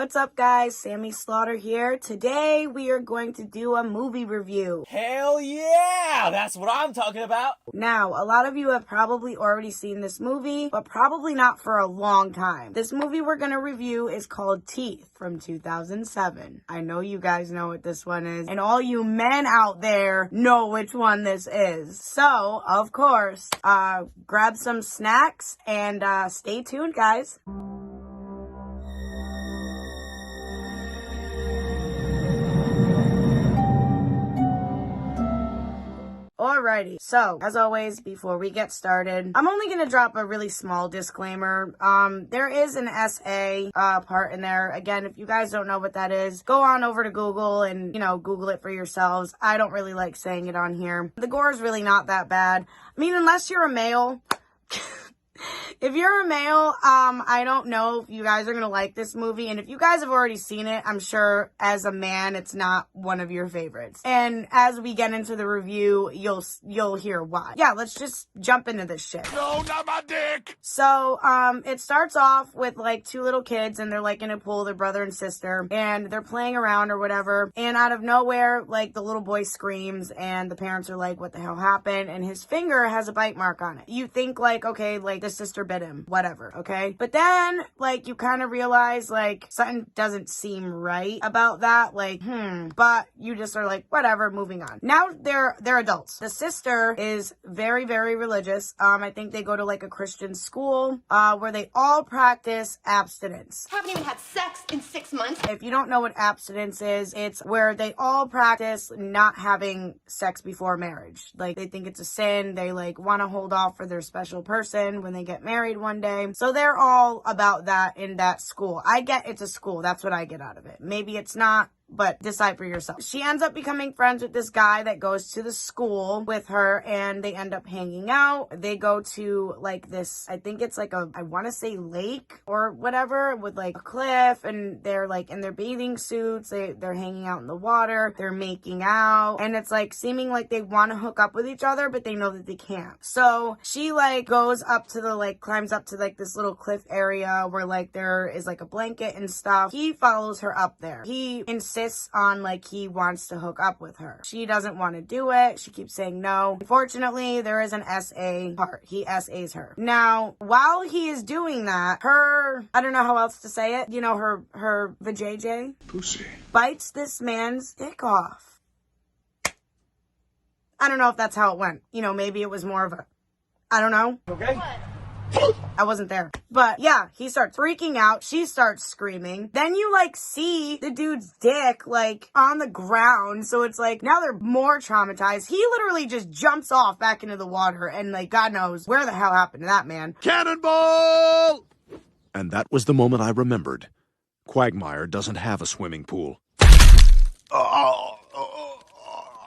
What's up guys, Sammy Slaughter here. Today we are going to do a movie review. Hell yeah! That's what I'm talking about! Now, a lot of you have probably already seen this movie, but probably not for a long time. This movie we're going to review is called Teeth from 2007. I know you guys know what this one is, and all you men out there know which one this is. So, of course, grab some snacks and stay tuned, guys. Alrighty, so as always, before we get started, I'm only gonna drop a really small disclaimer. There is an SA part in there. Again, if you guys don't know what that is, go on over to Google and, Google it for yourselves. I don't really like saying it on here. The gore is really not that bad. I mean, unless you're a male. If you're a male, I don't know if you guys are going to like this movie. And if you guys have already seen it, I'm sure as a man, it's not one of your favorites. And as we get into the review, you'll hear why. Yeah, let's just jump into this shit. No, not my dick! So, it starts off with like two little kids and they're like in a pool, their brother and sister, and they're playing around or whatever. And out of nowhere, like the little boy screams and the parents are like, what the hell happened? And his finger has a bite mark on it. You think like, okay, like the sister bit him, whatever, okay? But then, like, you kind of realize, like, something doesn't seem right about that, like, but you just are like, whatever, moving on. Now, they're adults. The sister is very, very religious. I think they go to, like, a Christian school, where they all practice abstinence. Haven't even had sex in 6 months. If you don't know what abstinence is, it's where they all practice not having sex before marriage. Like, they think it's a sin. They, like, want to hold off for their special person when they get married one day. So they're all about that in that school. I get it's a school. That's what I get out of it. Maybe it's not, but decide for yourself. She ends up becoming friends with this guy that goes to the school with her, and they end up hanging out. They go to like this, I think it's like I want to say lake or whatever, with like a cliff, and they're like in their bathing suits. They're hanging out in the water. They're making out, and it's like seeming like they want to hook up with each other, but they know that they can't. So she like goes up to the like, climbs up to like this little cliff area where like there is like a blanket and stuff. He follows her up there. He insists on like he wants to hook up with her. She doesn't want to do it. She keeps saying no. Unfortunately, there is an SA part. He SAs her. Now, while he is doing that, I don't know how else to say it, her vajayjay pussy bites this man's dick off. I don't know if that's how it went. Maybe it was more of a, I don't know. Okay. I wasn't there. But yeah, he starts freaking out. She starts screaming. Then you like see the dude's dick like on the ground. So it's like now they're more traumatized. He literally just jumps off back into the water and like God knows where the hell happened to that man. cannonball! And that was the moment I remembered. Quagmire doesn't have a swimming pool.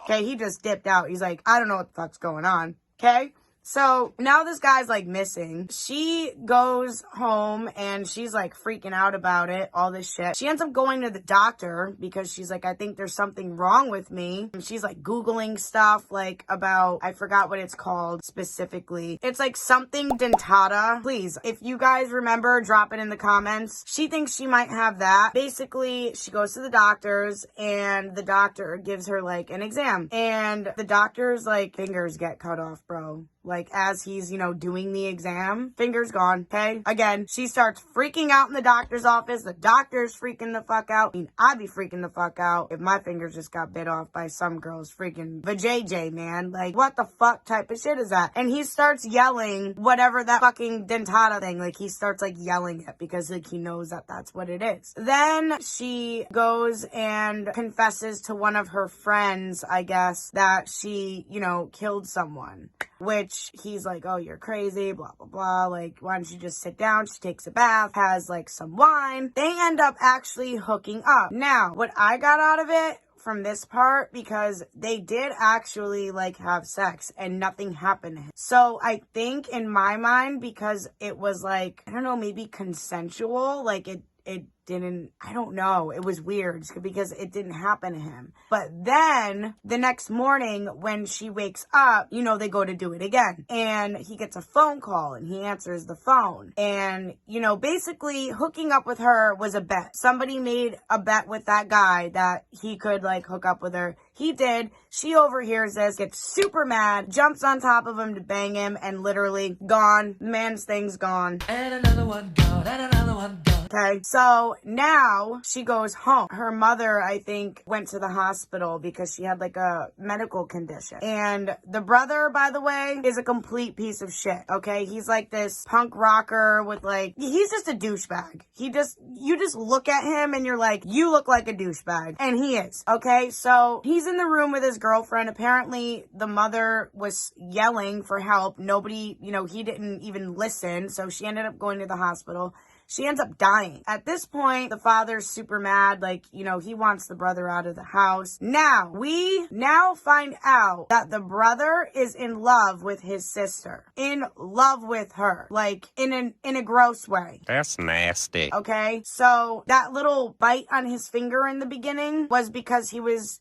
Okay, he just dipped out. He's like, I don't know what the fuck's going on. Okay? So now this guy's like missing. She goes home and she's like freaking out about it, all this shit. She ends up going to the doctor because she's like, I think there's something wrong with me. And she's like Googling stuff like about, I forgot what it's called specifically. It's like something dentata. Please, if you guys remember, drop it in the comments. She thinks she might have that. Basically, she goes to the doctors and the doctor gives her like an exam. And the doctor's like fingers get cut off, bro. Like, as he's, doing the exam, fingers gone, okay? Again, she starts freaking out in the doctor's office. The doctor's freaking the fuck out. I mean, I'd be freaking the fuck out if my fingers just got bit off by some girl's freaking vajayjay, man. Like, what the fuck type of shit is that? And he starts yelling whatever that fucking dentata thing, like, he starts, like, yelling it because, like, he knows that that's what it is. Then she goes and confesses to one of her friends, I guess, that she, killed someone. Which he's like, oh, you're crazy, blah, blah, blah. Like, why don't you just sit down? She takes a bath, has like some wine. They end up actually hooking up. Now, what I got out of it from this part, because they did actually like have sex and nothing happened to him. So I think in my mind, because it was like, I don't know, maybe consensual, like it I don't know. It was weird because it didn't happen to him. But then the next morning when she wakes up, you know, they go to do it again. And he gets a phone call and he answers the phone. And, you know, basically hooking up with her was a bet. Somebody made a bet with that guy that he could like hook up with her. He did. She overhears this, gets super mad, jumps on top of him to bang him, and literally gone. Man's thing's gone. And another one gone, and another one gone. Okay, so now she goes home. Her mother, I think, went to the hospital because she had like a medical condition. And the brother, by the way, is a complete piece of shit, okay? He's like this punk rocker with like, he's just a douchebag. You just look at him and you're like, you look like a douchebag. And he is, okay? So he's in the room with his girlfriend. Apparently, the mother was yelling for help. Nobody, you know, he didn't even listen. So she ended up going to the hospital. She ends up dying. At this point, the father's super mad. Like, you know, he wants the brother out of the house. Now, we now find out that the brother is in love with his sister. In love with her. Like, in a gross way. That's nasty. Okay? So, that little bite on his finger in the beginning was because he was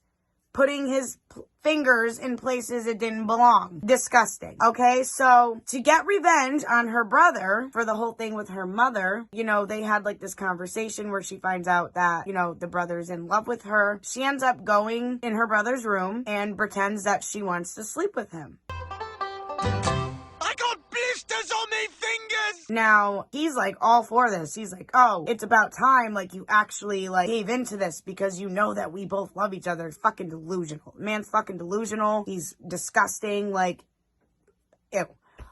putting his fingers in places it didn't belong. Disgusting. Okay, so to get revenge on her brother for the whole thing with her mother, you know, they had like this conversation where she finds out that, you know, the brother's in love with her. She ends up going in her brother's room and pretends that she wants to sleep with him. I got blisters on me fingers! Now, he's like all for this. He's like, oh, it's about time, like, you actually, like, gave into this because you know that we both love each other. It's fucking delusional. Man's fucking delusional. He's disgusting, like, ew.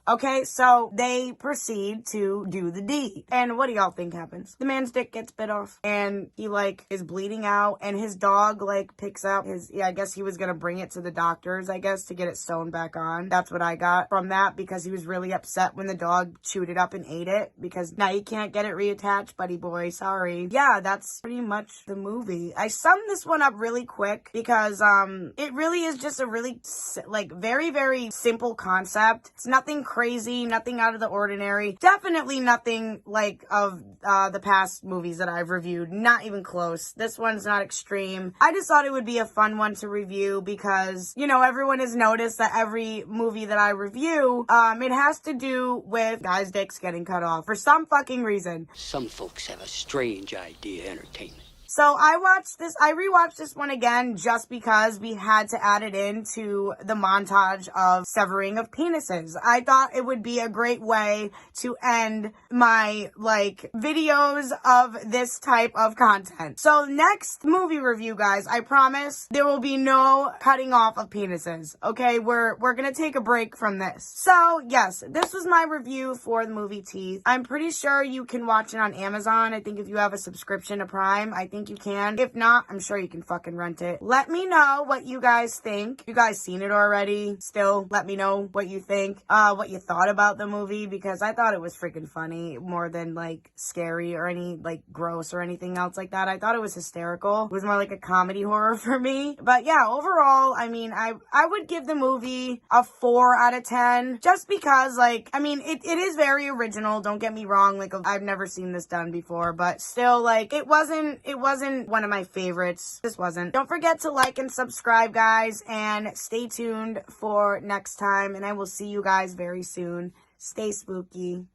Okay, so they proceed to do the deed. And what do y'all think happens? The man's dick gets bit off and he like is bleeding out and his dog like picks up his, I guess he was gonna bring it to the doctors, I guess, to get it sewn back on. That's what I got from that because he was really upset when the dog chewed it up and ate it because now you can't get it reattached, buddy boy, sorry. Yeah, that's pretty much the movie. I summed this one up really quick because it really is just a really like very, very simple concept. It's nothing crazy, nothing out of the ordinary. Definitely nothing like of the past movies that I've reviewed. Not even close. This one's not extreme. I just thought it would be a fun one to review because, you know, everyone has noticed that every movie that I review, it has to do with guys' dicks getting cut off for some fucking reason. Some folks have a strange idea of entertainment. So I rewatched this one again just because we had to add it into the montage of severing of penises. I thought it would be a great way to end my, like, videos of this type of content. So next movie review, guys, I promise there will be no cutting off of penises. Okay, we're gonna take a break from this. So, yes, this was my review for the movie Teeth. I'm pretty sure you can watch it on Amazon. I think if you have a subscription to Prime, I think you can. If not, I'm sure you can fucking rent it. Let me know what you guys think. You guys seen it already? Still, let me know what you think, what you thought about the movie, because I thought it was freaking funny more than like scary or any like gross or anything else like that. I thought it was hysterical. It was more like a comedy horror for me. But yeah, overall, I mean, I would give the movie a 4 out of 10 just because, like, I mean, it is very original. Don't get me wrong. Like, I've never seen this done before, but still, like, it wasn't one of my favorites. This wasn't. Don't forget to like and subscribe, guys, and stay tuned for next time, and I will see you guys very soon. Stay spooky.